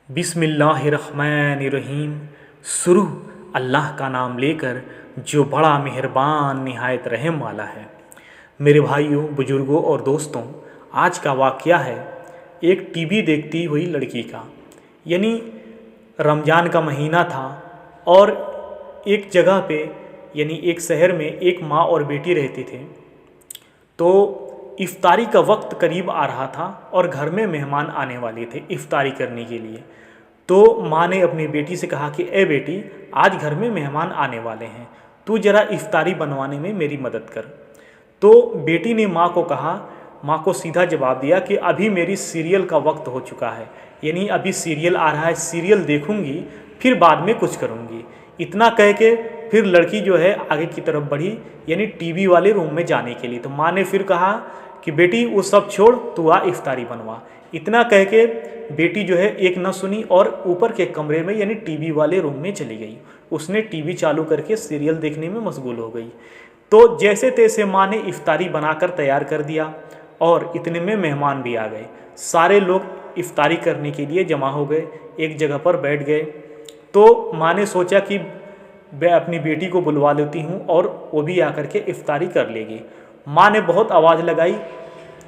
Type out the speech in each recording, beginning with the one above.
बिस्मिल्लाहिर्रहमानिर्रहीम। शुरू अल्लाह का नाम लेकर जो बड़ा मेहरबान निहायत रहम वाला है। मेरे भाइयों, बुजुर्गों और दोस्तों, आज का वाक़या है एक टीवी देखती हुई लड़की का। यानी रमज़ान का महीना था और एक जगह पे यानी एक शहर में एक माँ और बेटी रहती थे। तो इफ्तारी का वक्त करीब आ रहा था और घर में मेहमान आने वाले थे इफ्तारी करने के लिए। तो माँ ने अपनी बेटी से कहा कि ए बेटी, आज घर में मेहमान आने वाले हैं, तू ज़रा इफ्तारी बनवाने में मेरी मदद कर। तो बेटी ने माँ को सीधा जवाब दिया कि अभी मेरी सीरियल का वक्त हो चुका है, यानी अभी सीरियल आ रहा है, सीरियल देखूंगी, फिर बाद में कुछ करूंगी। इतना कह के फिर लड़की जो है आगे की तरफ बढ़ी, यानी टीवी वाले रूम में जाने के लिए। तो माँ ने फिर कहा कि बेटी वो सब छोड़, तू आ इफ्तारी बनवा। इतना कह के बेटी जो है एक न सुनी और ऊपर के कमरे में यानी टीवी वाले रूम में चली गई। उसने टीवी चालू करके सीरियल देखने में मशगूल हो गई। तो जैसे तैसे माँ ने इफ्तारी बनाकर तैयार कर दिया और इतने में मेहमान भी आ गए। सारे लोग इफ्तारी करने के लिए जमा हो गए, एक जगह पर बैठ गए। तो माँ ने सोचा कि मैं अपनी बेटी को बुलवा लेती हूँ और वो भी आकर के इफ्तारी कर लेगी। माँ ने बहुत आवाज़ लगाई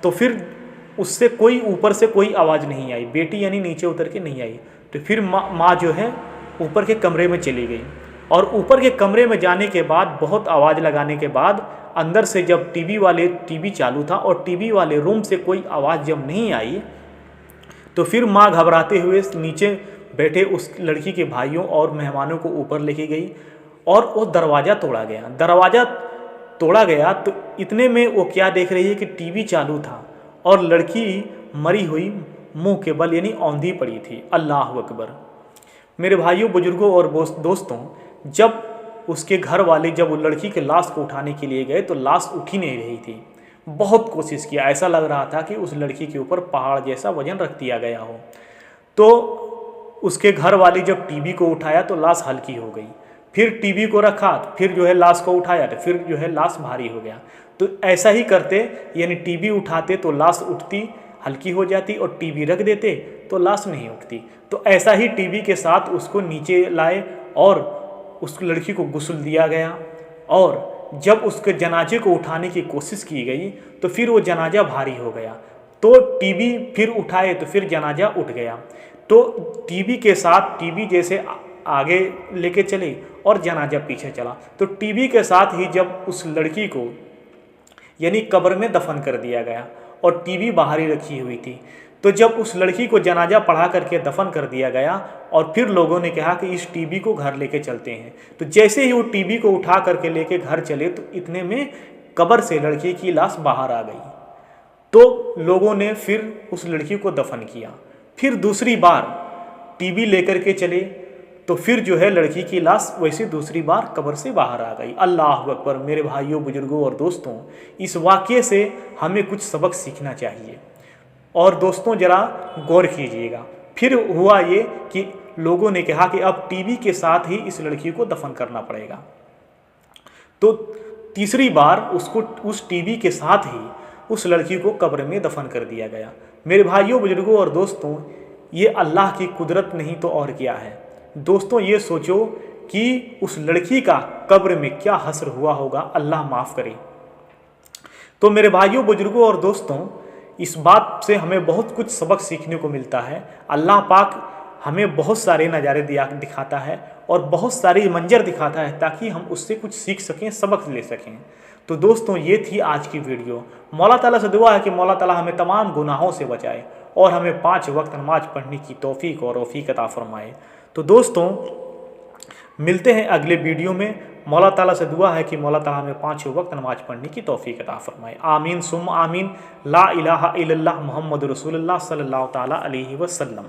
तो फिर उससे कोई ऊपर से कोई आवाज़ नहीं आई, बेटी यानी नीचे उतर के नहीं आई। तो फिर माँ जो है ऊपर के कमरे में चली गई और ऊपर के कमरे में जाने के बाद बहुत आवाज़ लगाने के बाद अंदर से जब टीवी चालू था और टीवी वाले रूम से कोई आवाज़ जब नहीं आई, तो फिर माँ घबराते हुए नीचे बैठे उस लड़की के भाइयों और मेहमानों को ऊपर लेके गई और वो दरवाज़ा तोड़ा गया। तो इतने में वो क्या देख रही है कि टीवी चालू था और लड़की मरी हुई मुंह के बल यानी औंधी पड़ी थी। अल्लाह अकबर। मेरे भाइयों, बुजुर्गों और दोस्तों, जब उसके घर वाले जब वो लड़की के लाश को उठाने के लिए गए तो लाश उठ ही नहीं रही थी। बहुत कोशिश किया, ऐसा लग रहा था कि उस लड़की के ऊपर पहाड़ जैसा वजन रख दिया गया हो। तो उसके घर वाले जब टीवी को उठाया तो लाश हल्की हो गई, फिर टीवी को रखा, फिर जो है लाश को उठाया तो फिर जो है लाश भारी हो गया। तो ऐसा ही करते, यानी टीवी उठाते तो लाश उठती, हल्की हो जाती, और टीवी रख देते तो लाश नहीं उठती। तो ऐसा ही टीवी के साथ उसको नीचे लाए और उस लड़की को गुस्ल दिया गया। और जब उसके जनाजे को उठाने की कोशिश की गई तो फिर वो जनाजा भारी हो गया। तो टीवी फिर उठाए तो फिर जनाजा उठ गया। तो टीवी के साथ टीवी जैसे आगे लेके चले और जनाजा पीछे चला। तो टीवी के साथ ही जब उस लड़की को यानी कब्र में दफन कर दिया गया और टीवी बाहर ही रखी हुई थी। तो जब उस लड़की को जनाजा पढ़ा करके दफन कर दिया गया और फिर लोगों ने कहा कि इस टीवी को घर लेके चलते हैं, तो जैसे ही वो टीवी को उठा करके लेके घर चले तो इतने में कब्र से लड़की की लाश बाहर आ गई। तो लोगों ने फिर उस लड़की को दफन किया। फिर दूसरी बार टीवी लेकर के चले तो फिर जो है लड़की की लाश वैसे दूसरी बार कब्र से बाहर आ गई। अल्लाह अकबर। मेरे भाइयों, बुजुर्गों और दोस्तों, इस वाक़ये से हमें कुछ सबक सीखना चाहिए। और दोस्तों, ज़रा गौर कीजिएगा। फिर हुआ ये कि लोगों ने कहा कि अब टीवी के साथ ही इस लड़की को दफन करना पड़ेगा। तो तीसरी बार उसको उस टीवी के साथ ही उस लड़की को कब्र में दफन कर दिया गया। मेरे भाइयों, बुजुर्गों और दोस्तों, ये अल्लाह की कुदरत नहीं तो और क्या है। दोस्तों, ये सोचो कि उस लड़की का कब्र में क्या हश्र हुआ होगा, अल्लाह माफ़ करे। तो मेरे भाइयों, बुजुर्गों और दोस्तों, इस बात से हमें बहुत कुछ सबक सीखने को मिलता है। अल्लाह पाक हमें बहुत सारे नज़ारे दिखाता है और बहुत सारी मंजर दिखाता है ताकि हम उससे कुछ सीख सकें, सबक ले सकें। तो दोस्तों, ये थी आज की वीडियो। मौला ताला से दुआ है कि मौला ताला हमें तमाम गुनाहों से बचाए और हमें 5 वक्त नमाज पढ़ने की तौफीक और रफ़ीक अता फरमाए। तो दोस्तों, मिलते हैं अगले वीडियो में। मौला ताला से दुआ है कि मौला ताला हमें 5 वक्त नमाज पढ़ने की तौफीक अता फरमाए। आमीन सुम आमीन। ला इलाहा इल्लल्लाह मुहम्मद रसूलुल्लाह सल्लल्लाहु ताला अलैहि वसल्लम।